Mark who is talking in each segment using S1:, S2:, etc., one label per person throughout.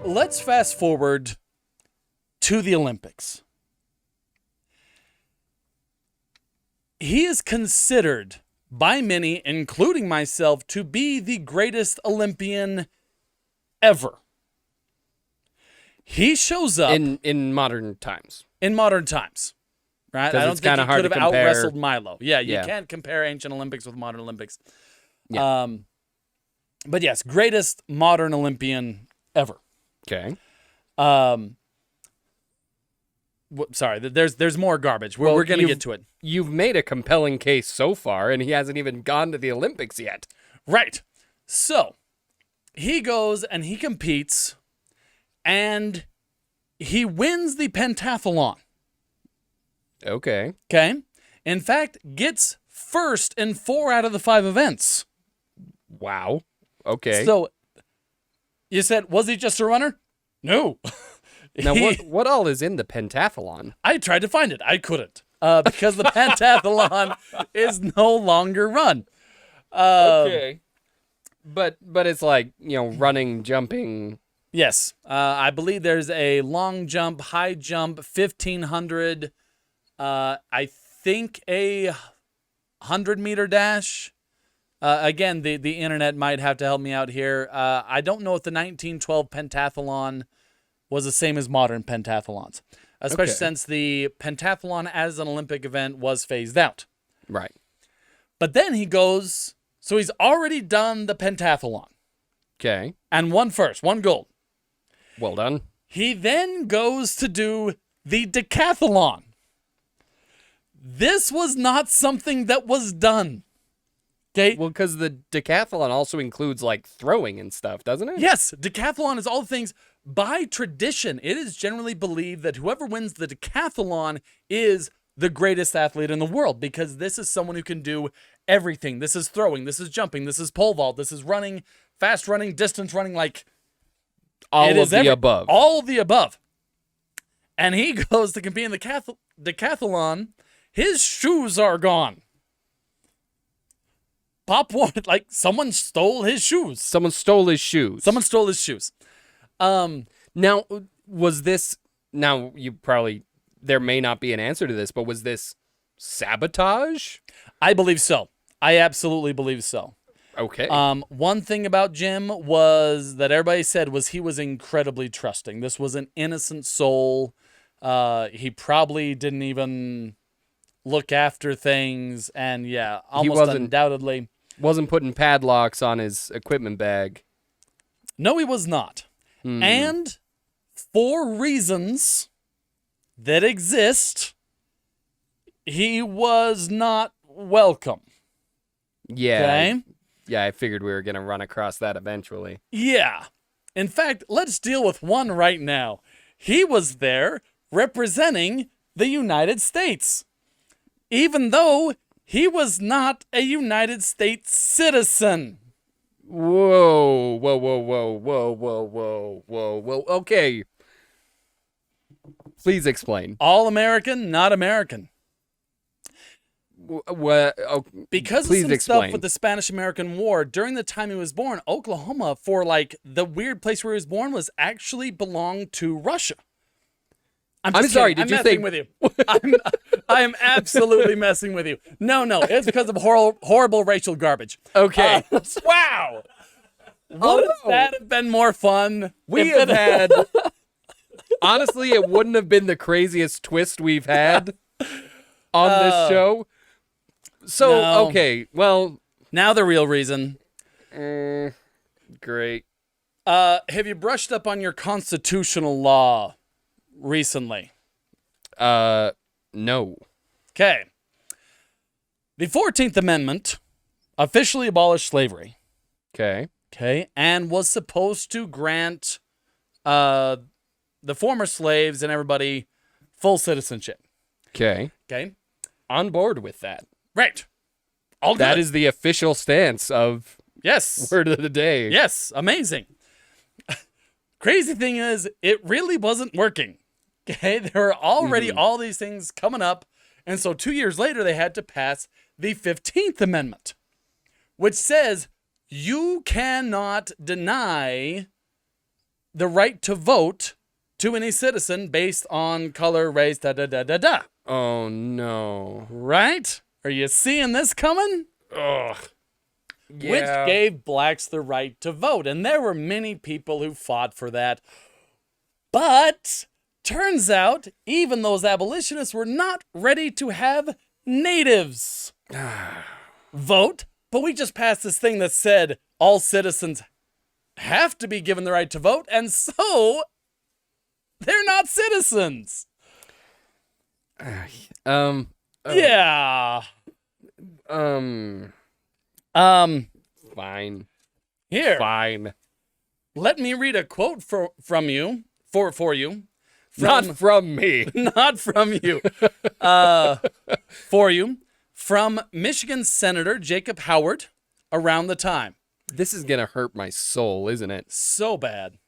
S1: let's fast forward to the Olympics. He is considered by many, including myself, to be the greatest Olympian ever. He shows up
S2: in modern times.
S1: In modern times, right? I don't think he could have out-wrestled Milo. Yeah, you can't compare ancient Olympics with modern Olympics.
S2: Yeah.
S1: But yes, greatest modern Olympian ever.
S2: Okay.
S1: Sorry, there's more garbage. We're going to get to it.
S2: You've made a compelling case so far, and he hasn't even gone to the Olympics yet.
S1: Right. So, he goes and he competes, and he wins the pentathlon.
S2: Okay.
S1: Okay? In fact, gets first in 4 out of the 5 events.
S2: Wow. Okay.
S1: So, you said, was he just a runner? No.
S2: Now, what all is in the pentathlon?
S1: I tried to find it. I couldn't. Because the pentathlon is no longer run.
S2: Okay. But it's like, running, jumping.
S1: Yes. I believe there's a long jump, high jump, 1,500. I think a 100-meter dash. Again, the internet might have to help me out here. I don't know if the 1912 pentathlon was the same as modern pentathlons, especially since the pentathlon as an Olympic event was phased out.
S2: Right.
S1: But then he goes, so he's already done the pentathlon.
S2: Okay.
S1: And won gold.
S2: Well done.
S1: He then goes to do the decathlon. This was not something that was done. Okay.
S2: Well, because the decathlon also includes like throwing and stuff, doesn't it?
S1: Yes, decathlon is all the things. By tradition, it is generally believed that whoever wins the decathlon is the greatest athlete in the world, because this is someone who can do everything. This is throwing, this is jumping, this is pole vault, this is running, fast running, distance running, like
S2: all of the above.
S1: All of the above. And he goes to compete in the decathlon. His shoes are gone. Pop wanted, like, someone stole his shoes.
S2: Someone stole his shoes. Now, was this, there may not be an answer to this, but was this sabotage?
S1: I believe so. I absolutely believe so.
S2: Okay.
S1: One thing about Jim was that everybody said was he was incredibly trusting. This was an innocent soul. He probably didn't even look after things, and almost undoubtedly
S2: wasn't putting padlocks on his equipment bag.
S1: No, he was not. And for reasons that exist, he was not welcome.
S2: Yeah.
S1: Okay?
S2: Yeah, I figured we were going to run across that eventually.
S1: Yeah. In fact, let's deal with one right now. He was there representing the United States, even though he was not a United States citizen.
S2: Whoa. Okay. Please explain.
S1: All American, not American. Because of some stuff with the Spanish-American War, during the time he was born, Oklahoma, for like the weird place where he was born, was actually belonged to Russia.
S2: I'm sorry, did you think...
S1: with you? I am absolutely messing with you. No, it's because of horrible racial garbage.
S2: Okay.
S1: Wow. Wouldn't that have been more fun?
S2: We have had... Honestly, it wouldn't have been the craziest twist we've had on this show. So,
S1: no.
S2: Okay, well...
S1: Now the real reason.
S2: Great.
S1: Have you brushed up on your constitutional law recently?
S2: No.
S1: Okay. The 14th Amendment officially abolished slavery.
S2: Okay.
S1: Okay, and was supposed to grant the former slaves and everybody full citizenship.
S2: Okay.
S1: Okay.
S2: On board with that.
S1: Right. All good.
S2: That is the official stance of
S1: Yes.
S2: Word of the Day.
S1: Yes. Amazing. Crazy thing is, it really wasn't working. Okay. There were already all these things coming up. And so 2 years later, they had to pass the 15th Amendment, which says you cannot deny the right to vote to any citizen based on color, race, da da da da da.
S2: Oh no.
S1: Right? Are you seeing this coming?
S2: Ugh. Yeah.
S1: Which gave blacks the right to vote. And there were many people who fought for that. But turns out, even those abolitionists were not ready to have natives vote. But we just passed this thing that said all citizens have to be given the right to vote. And so they're not citizens. Yeah.
S2: Fine.
S1: Here.
S2: Fine.
S1: Let me read a quote from you. For you.
S2: Not from me.
S1: Not from you. For you. From Michigan Senator Jacob Howard around the time.
S2: This is going to hurt my soul, isn't it?
S1: So bad.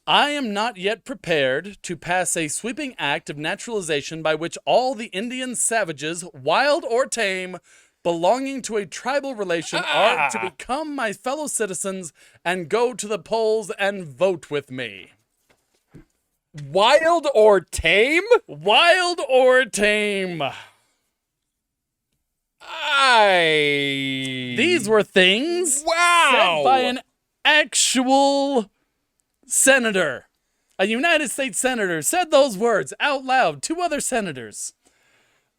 S1: I am not yet prepared to pass a sweeping act of naturalization by which all the Indian savages, wild or tame, belonging to a tribal relation are to become my fellow citizens and go to the polls and vote with me.
S2: Wild or tame?
S1: Wild or tame. These were things said by an actual senator. A United States senator said those words out loud to other senators.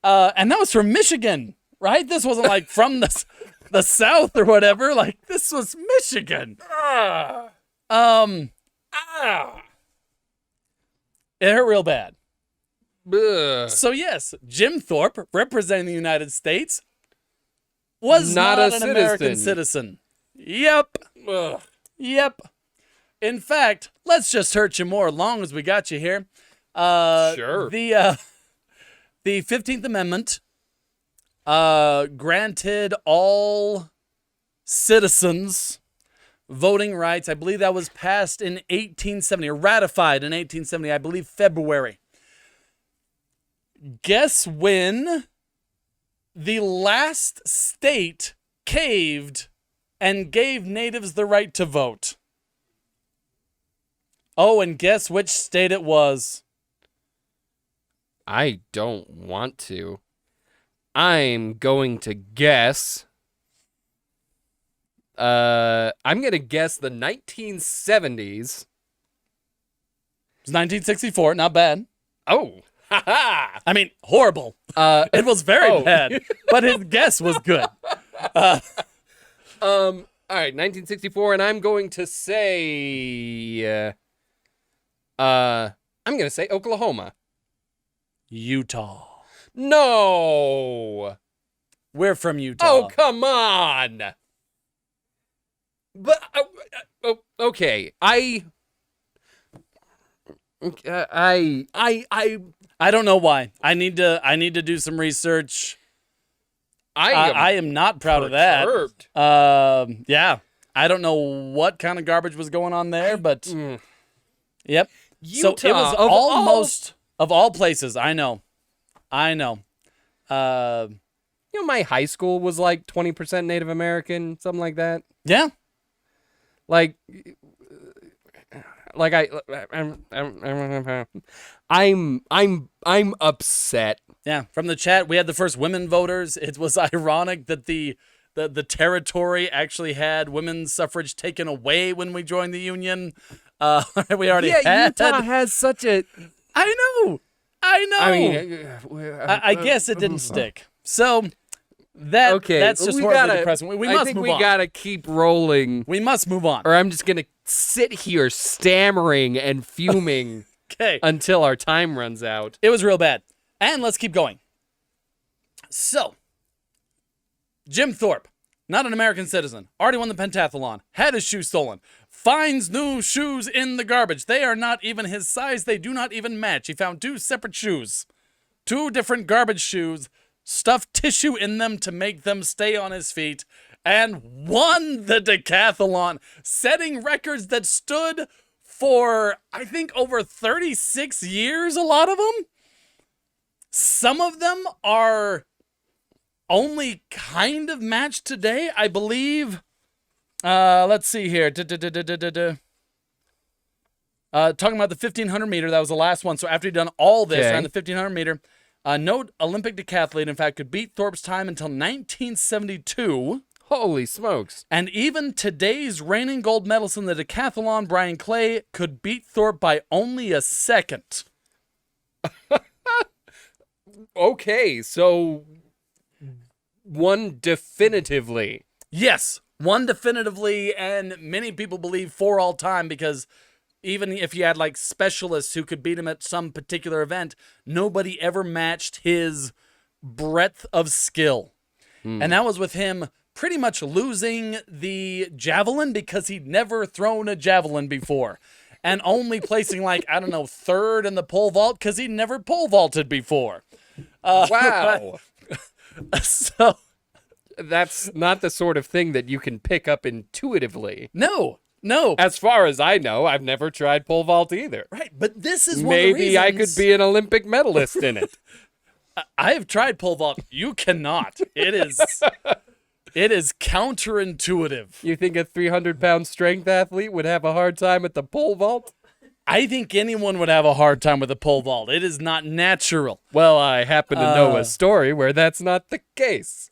S1: And that was from Michigan, right? This wasn't like from the South or whatever. Like, this was Michigan. It hurt real bad.
S2: Ugh.
S1: So yes, Jim Thorpe, representing the United States, was not an American citizen. Yep.
S2: Ugh.
S1: Yep. In fact, let's just hurt you more long as we got you here.
S2: Sure.
S1: The 15th Amendment granted all citizens voting rights. I believe that was passed in 1870, or ratified in 1870, I believe February. Guess when the last state caved and gave natives the right to vote? Oh, and guess which state it was?
S2: I don't want to. I'm going to guess. I'm going to guess the 1970s.
S1: It was 1964, not bad.
S2: Oh, haha.
S1: I mean, horrible. It was very bad, but his guess was good.
S2: All right, 1964, and I'm going to say, I'm going to say Oklahoma.
S1: Utah.
S2: No.
S1: We're from Utah.
S2: Oh, come on. But okay, I
S1: don't know why. I need to do some research. I am not proud of that. Yeah. I don't know what kind of garbage was going on there, but yep.
S2: Utah,
S1: so it was almost of all places. I know.
S2: You know, my high school was like 20% Native American, something like that.
S1: Yeah.
S2: I'm upset.
S1: Yeah, from the chat, we had the first women voters. It was ironic that the territory actually had women's suffrage taken away when we joined the Union. We already had.
S2: Utah has such a.
S1: I know.
S2: I mean,
S1: I guess it didn't stick. So that's just horribly depressing. We must move on. I think
S2: we gotta keep rolling.
S1: We must move on,
S2: or I'm just gonna sit here stammering and fuming.
S1: Okay.
S2: Until our time runs out.
S1: It was real bad. And let's keep going. So, Jim Thorpe, not an American citizen, already won the pentathlon, had his shoes stolen, finds new shoes in the garbage. They are not even his size. They do not even match. He found two separate shoes, two different garbage shoes, stuffed tissue in them to make them stay on his feet, and won the decathlon, setting records that stood for, I think, over 36 years, a lot of them. Some of them are only kind of matched today, I believe. Let's see here. Talking about the 1500 meter, that was the last one. So after he'd done all this
S2: Okay.
S1: around the 1500 meter, no Olympic decathlete, in fact, could beat Thorpe's time until 1972.
S2: Holy smokes.
S1: And even today's reigning gold medalist in the decathlon, Brian Clay, could beat Thorpe by only a second.
S2: Okay, so one definitively.
S1: Yes, one definitively, and many people believe for all time, because even if you had like specialists who could beat him at some particular event, nobody ever matched his breadth of skill. And that was with him pretty much losing the javelin because he'd never thrown a javelin before. And only placing like, I don't know, third in the pole vault because he'd never pole vaulted before.
S2: Wow.
S1: So,
S2: That's not the sort of thing that you can pick up intuitively.
S1: no.
S2: As far as I know, I've never tried pole vault either.
S1: Right, but this is one of the
S2: Maybe
S1: reasons
S2: I could be an Olympic medalist in it.
S1: I have tried pole vault. You cannot. It is counterintuitive.
S2: You think a 300-pound strength athlete would have a hard time at the pole vault?
S1: I think anyone would have a hard time with a pole vault. It is not natural.
S2: Well, I happen to know a story where that's not the case.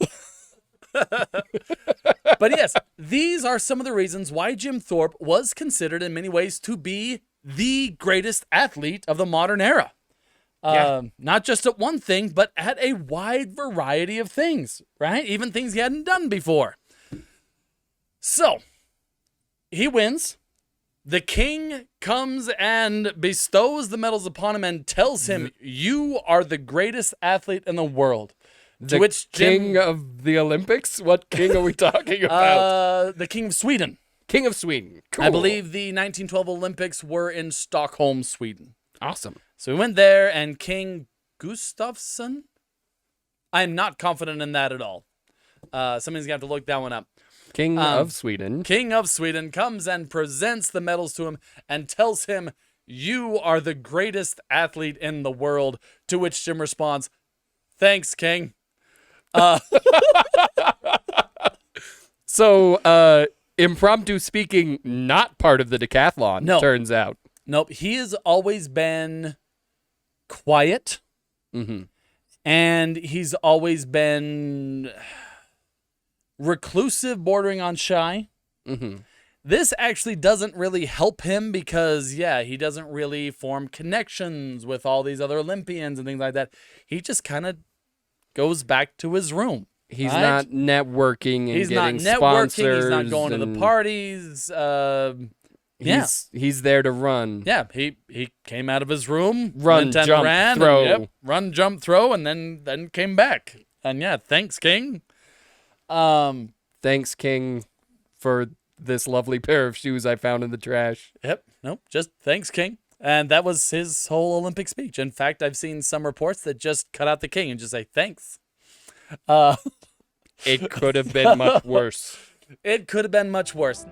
S1: But yes, these are some of the reasons why Jim Thorpe was considered in many ways to be the greatest athlete of the modern era.
S2: Yeah.
S1: Not just at one thing, but at a wide variety of things, right? Even things he hadn't done before. So, he wins. The king comes and bestows the medals upon him and tells him, "You are the greatest athlete in the world."
S2: The
S1: which
S2: king of the Olympics? What king are we talking about?
S1: The king of Sweden.
S2: King of Sweden. Cool.
S1: I believe the 1912 Olympics were in Stockholm, Sweden.
S2: Awesome.
S1: So we went there, and King Gustafsson? I'm not confident in that at all. Somebody's going to have to look that one up.
S2: King of Sweden.
S1: King of Sweden comes and presents the medals to him and tells him, "You are the greatest athlete in the world." To which Jim responds, "Thanks, King."
S2: So, impromptu speaking, not part of the decathlon,
S1: No.
S2: turns out.
S1: Nope, he has always been quiet,
S2: Mm-hmm.
S1: and he's always been reclusive, bordering on shy.
S2: Mm-hmm.
S1: This actually doesn't really help him because, yeah, he doesn't really form connections with all these other Olympians and things like that. He just kind of goes back to his room.
S2: He's
S1: right?
S2: not networking and
S1: He's not
S2: getting
S1: networking. He's not
S2: sponsors
S1: going to the
S2: and
S1: parties. Yeah.
S2: He's there to run.
S1: Yeah, he came out of his room,
S2: Run,
S1: went and
S2: jump,
S1: ran,
S2: throw.
S1: and, run, jump, throw, and then came back. And yeah, thanks, King.
S2: Thanks, King, for this lovely pair of shoes I found in the trash.
S1: Yep, nope, just thanks, King. And that was his whole Olympic speech. In fact, I've seen some reports that just cut out the King and just say thanks.
S2: It could have been much worse.
S1: It could have been much worse.